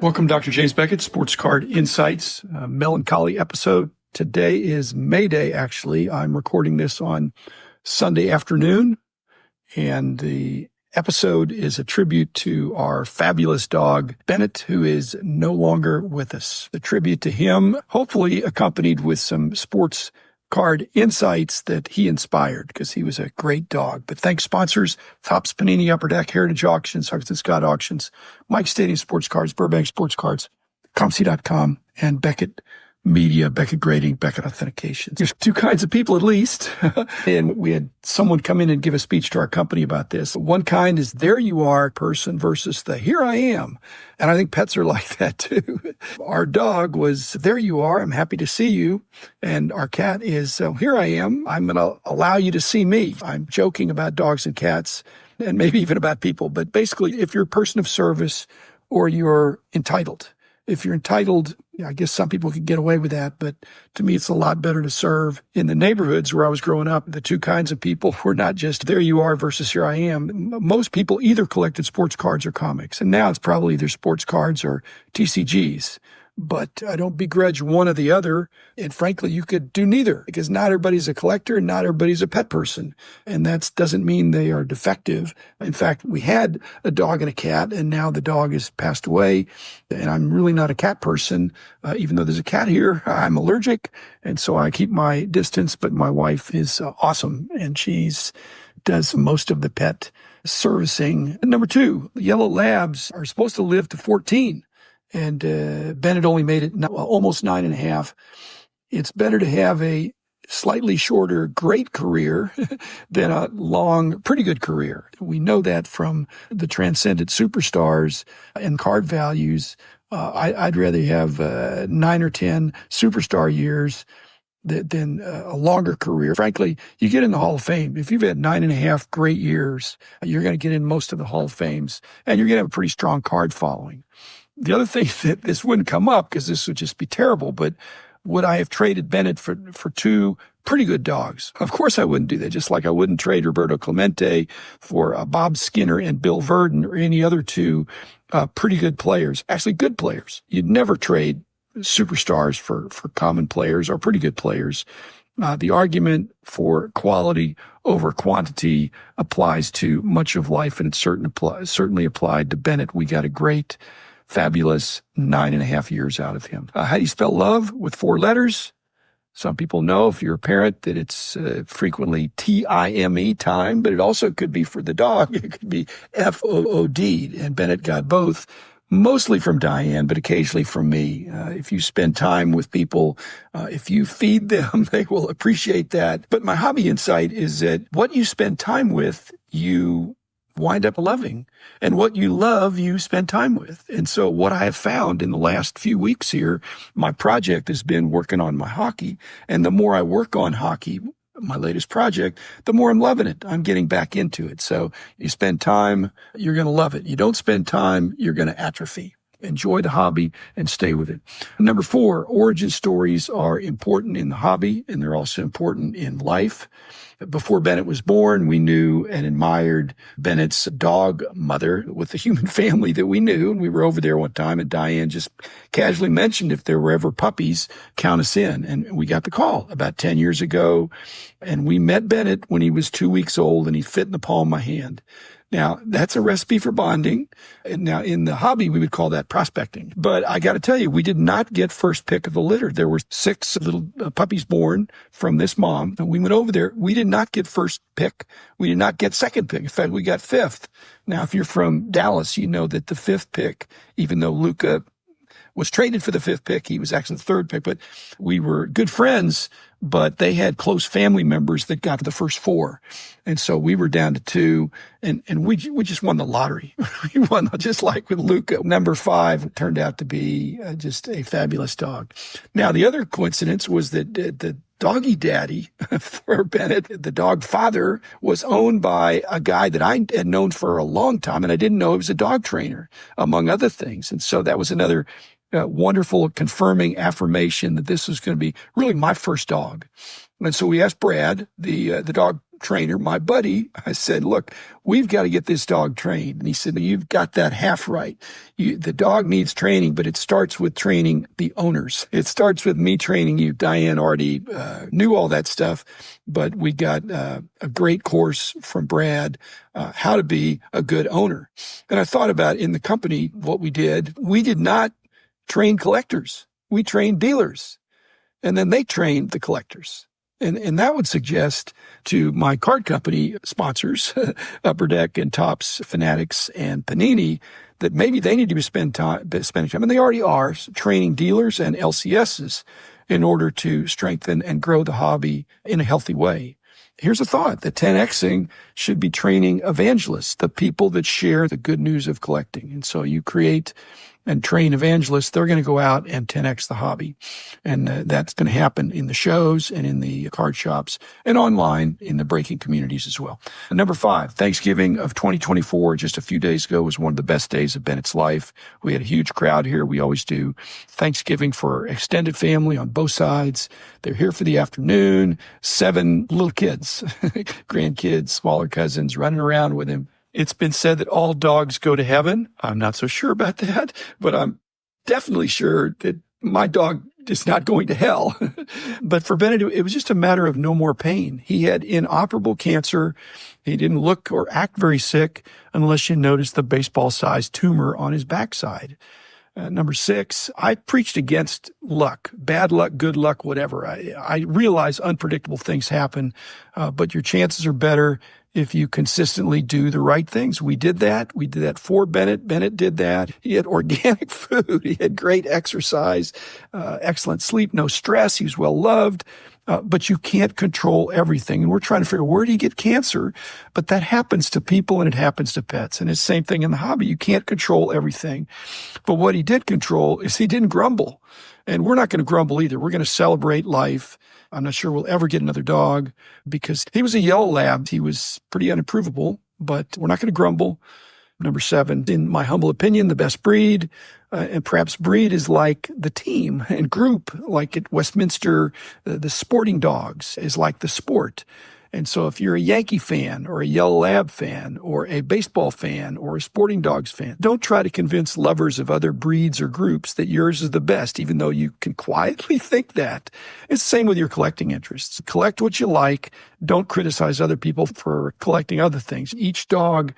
Welcome, Dr. James Beckett, Sports Card Insights, melancholy episode. Today is May Day, actually. I'm recording this on Sunday afternoon, and the episode is a tribute to our fabulous dog, Bennett, who is no longer with us. The tribute to him, hopefully accompanied with some sports card insights that he inspired, because he was a great dog. But thanks sponsors, Topps, Panini, Upper Deck, Heritage Auctions, Huggins Scott Auctions, Mike Stadium Sports Cards, Burbank Sports Cards, ComC.com, and Beckett Media, Beckett Grading, Beckett Authentication. There's two kinds of people at least. And we had someone come in and give a speech to our company about this. One kind is there you are person versus the here I am. And I think pets are like that too. Our dog was there you are. I'm happy to see you. And our cat is here I am. I'm going to allow you to see me. I'm joking about dogs and cats and maybe even about people. But basically, if you're a person of service or you're entitled, if you're entitled, I guess some people can get away with that, but to me, it's a lot better to serve. In the neighborhoods where I was growing up, the two kinds of people were not just there you are versus here I am. Most people either collected sports cards or comics, and now it's probably either sports cards or TCGs. But I don't begrudge one or the other. And frankly, you could do neither, because not everybody's a collector and not everybody's a pet person. And that doesn't mean they are defective. In fact, we had a dog and a cat, and now the dog has passed away. And I'm really not a cat person. Even though there's a cat here, I'm allergic. And so I keep my distance. But my wife is awesome, and she's does most of the pet servicing. And number two, yellow labs are supposed to live to 14. And Bennett only made it almost 9.5. It's better to have a slightly shorter, great career than a long, pretty good career. We know that from the transcendent superstars and card values. I'd rather have 9 or 10 superstar years than a longer career. Frankly, you get in the Hall of Fame. If you've had 9.5 great years, you're going to get in most of the Hall of Fames, and you're going to have a pretty strong card following. The other thing that this wouldn't come up, because this would just be terrible, but would I have traded Bennett for two pretty good dogs? Of course I wouldn't do that, just like I wouldn't trade Roberto Clemente for Bob Skinner and Bill Verdon or any other two pretty good players, actually good players. You'd never trade superstars for common players or pretty good players. The argument for quality over quantity applies to much of life, and it certainly applied to Bennett. We got a great, fabulous 9.5 years out of him. How do you spell love? With 4 letters. Some people know, if you're a parent, that it's frequently T-I-M-E, time, but it also could be for the dog. It could be F-O-O-D, and Bennett got both, mostly from Diane, but occasionally from me. If you spend time with people, if you feed them, they will appreciate that. But my hobby insight is that what you spend time with, you wind up loving, and what you love, you spend time with. And so what I have found in the last few weeks here, my project has been working on my hockey. And the more I work on hockey, my latest project, the more I'm loving it. I'm getting back into it. So you spend time, you're going to love it. You don't spend time, you're going to atrophy. Enjoy the hobby and stay with it. Number 4, origin stories are important in the hobby, and they're also important in life. Before Bennett was born, we knew and admired Bennett's dog mother with the human family that we knew. And we were over there one time, and Diane just casually mentioned, if there were ever puppies, count us in. And we got the call about 10 years ago. And we met Bennett when he was 2 weeks old, and he fit in the palm of my hand. Now, that's a recipe for bonding. And now, in the hobby, we would call that prospecting. But I got to tell you, we did not get first pick of the litter. There were 6 little puppies born from this mom. And we went over there. We did not get first pick. We did not get second pick. In fact, we got 5th. Now, if you're from Dallas, you know that the 5th pick, even though Luca was traded for the 5th pick, he was actually the 3rd pick. But we were good friends, but they had close family members that got the first 4. And so we were down to 2, and we just won the lottery. We won, just like with Luca. Number 5 turned out to be just a fabulous dog. Now, the other coincidence was that the doggy daddy for Bennett, the dog father, was owned by a guy that I had known for a long time, and I didn't know he was a dog trainer, among other things. And so that was another wonderful confirming affirmation that this was going to be really my first dog. And so we asked Brad, the dog trainer, my buddy, I said, look, we've got to get this dog trained. And he said, you've got that half right. The dog needs training, but it starts with training the owners. It starts with me training you. Diane already knew all that stuff, but we got a great course from Brad, how to be a good owner. And I thought about in the company what we did not train collectors. We trained dealers, and then they trained the collectors. And that would suggest to my card company sponsors, Upper Deck and Topps, Fanatics, and Panini, that maybe they need to spending time, and they already are, training dealers and LCSs in order to strengthen and grow the hobby in a healthy way. Here's a thought. The 10Xing should be training evangelists, the people that share the good news of collecting. And so you create and train evangelists. They're going to go out and 10X the hobby. And that's going to happen in the shows and in the card shops and online in the breaking communities as well. And number 5, Thanksgiving of 2024, just a few days ago, was one of the best days of Bennett's life. We had a huge crowd here. We always do Thanksgiving for extended family on both sides. They're here for the afternoon, 7 little kids, grandkids, smaller cousins running around with him. It's been said that all dogs go to heaven. I'm not so sure about that, but I'm definitely sure that my dog is not going to hell. But for Bennett, it was just a matter of no more pain. He had inoperable cancer. He didn't look or act very sick unless you noticed the baseball-sized tumor on his backside. Number 6, I preached against luck, bad luck, good luck, whatever. I realize unpredictable things happen, but your chances are better if you consistently do the right things. We did that. We did that for Bennett. Bennett did that. He had organic food. He had great exercise, excellent sleep, no stress. He was well loved. But you can't control everything. And we're trying to figure out, where do you get cancer? But that happens to people and it happens to pets. And it's the same thing in the hobby. You can't control everything. But what he did control is he didn't grumble. And we're not going to grumble either. We're going to celebrate life. I'm not sure we'll ever get another dog because he was a yellow lab. He was pretty unimprovable, but we're not going to grumble. Number 7, in my humble opinion, the best breed, and perhaps breed is like the team and group, like at Westminster, the sporting dogs is like the sport. And so if you're a Yankee fan or a Yellow Lab fan or a baseball fan or a sporting dogs fan, don't try to convince lovers of other breeds or groups that yours is the best, even though you can quietly think that. It's the same with your collecting interests. Collect what you like. Don't criticize other people for collecting other things. Each dog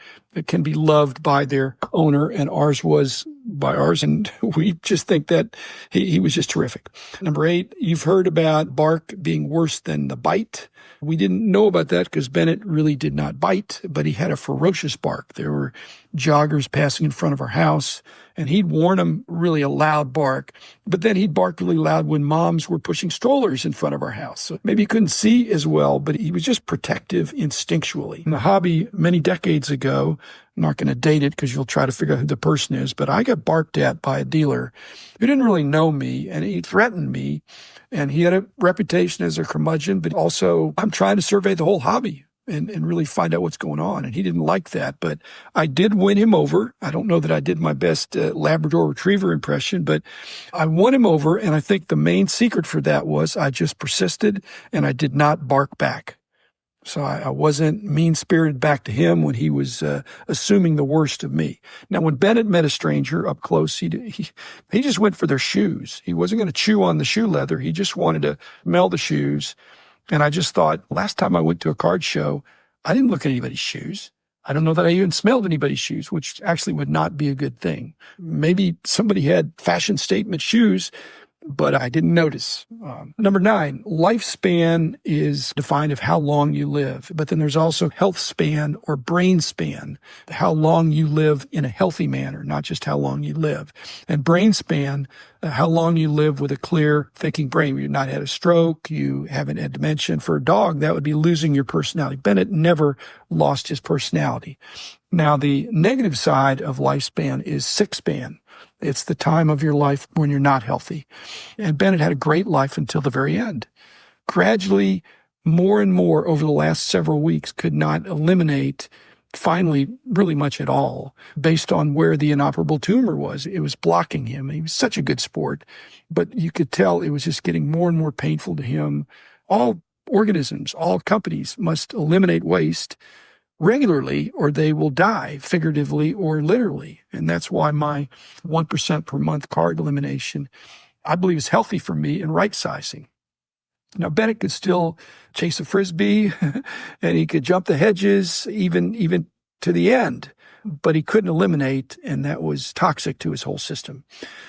can be loved by their owner, and ours was by ours, and we just think that he was just terrific. Number 8, you've heard about bark being worse than the bite. We didn't know about that because Bennett really did not bite, but he had a ferocious bark. There were joggers passing in front of our house, and he'd warn them really a loud bark, but then he'd bark really loud when moms were pushing strollers in front of our house. So maybe he couldn't see as well, but he was just protective instinctually. In the hobby many decades ago, I'm not going to date it because you'll try to figure out who the person is, but I got barked at by a dealer who didn't really know me, and he threatened me, and he had a reputation as a curmudgeon, but also I'm trying to survey the whole hobby and really find out what's going on. And he didn't like that, but I did win him over. I don't know that I did my best Labrador Retriever impression, but I won him over. And I think the main secret for that was I just persisted and I did not bark back. So I wasn't mean-spirited back to him when he was assuming the worst of me. Now, when Bennett met a stranger up close, he just went for their shoes. He wasn't going to chew on the shoe leather. He just wanted to smell the shoes. And I just thought, last time I went to a card show, I didn't look at anybody's shoes. I don't know that I even smelled anybody's shoes, which actually would not be a good thing. Maybe somebody had fashion statement shoes, but I didn't notice. Number 9, lifespan is defined of how long you live, but then there's also health span or brain span, how long you live in a healthy manner, not just how long you live. And brain span, how long you live with a clear thinking brain. You've not had a stroke, you haven't had dementia. For a dog, that would be losing your personality. Bennett never lost his personality. Now, the negative side of lifespan is sick span. It's the time of your life when you're not healthy. And Bennett had a great life until the very end. Gradually, more and more over the last several weeks could not eliminate finally really much at all based on where the inoperable tumor was. It was blocking him. He was such a good sport, but you could tell it was just getting more and more painful to him, all organisms, all companies must eliminate waste regularly or they will die, figuratively or literally. And that's why my 1% per month card elimination, I believe, is healthy for me and right-sizing. Now, Bennett could still chase a Frisbee and he could jump the hedges even to the end, but he couldn't eliminate, and that was toxic to his whole system.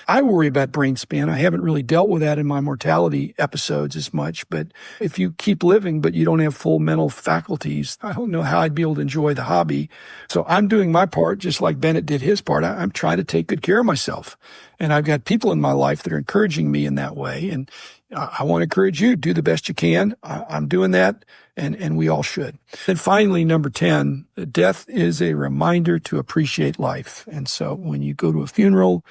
I worry about brain span. I haven't really dealt with that in my mortality episodes as much, but if you keep living but you don't have full mental faculties, I don't know how I'd be able to enjoy the hobby. So I'm doing my part just like Bennett did his part. I'm trying to take good care of myself. And I've got people in my life that are encouraging me in that way. And I want to encourage you, do the best you can. I'm doing that, and we all should. And finally, number 10, death is a reminder to appreciate life. And so when you go to a funeral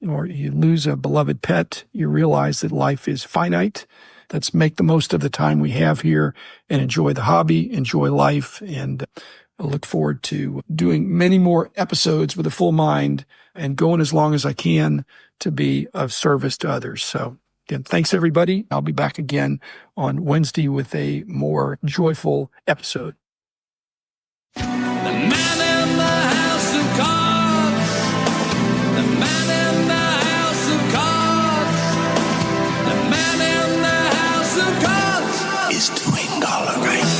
or you lose a beloved pet, you realize that life is finite. Let's make the most of the time we have here and enjoy the hobby, enjoy life, and I look forward to doing many more episodes with a full mind and going as long as I can to be of service to others. So again, thanks everybody. I'll be back again on Wednesday with a more joyful episode. The man in the house of cards. The man in the house of cards. The man in the house of cards is doing all right.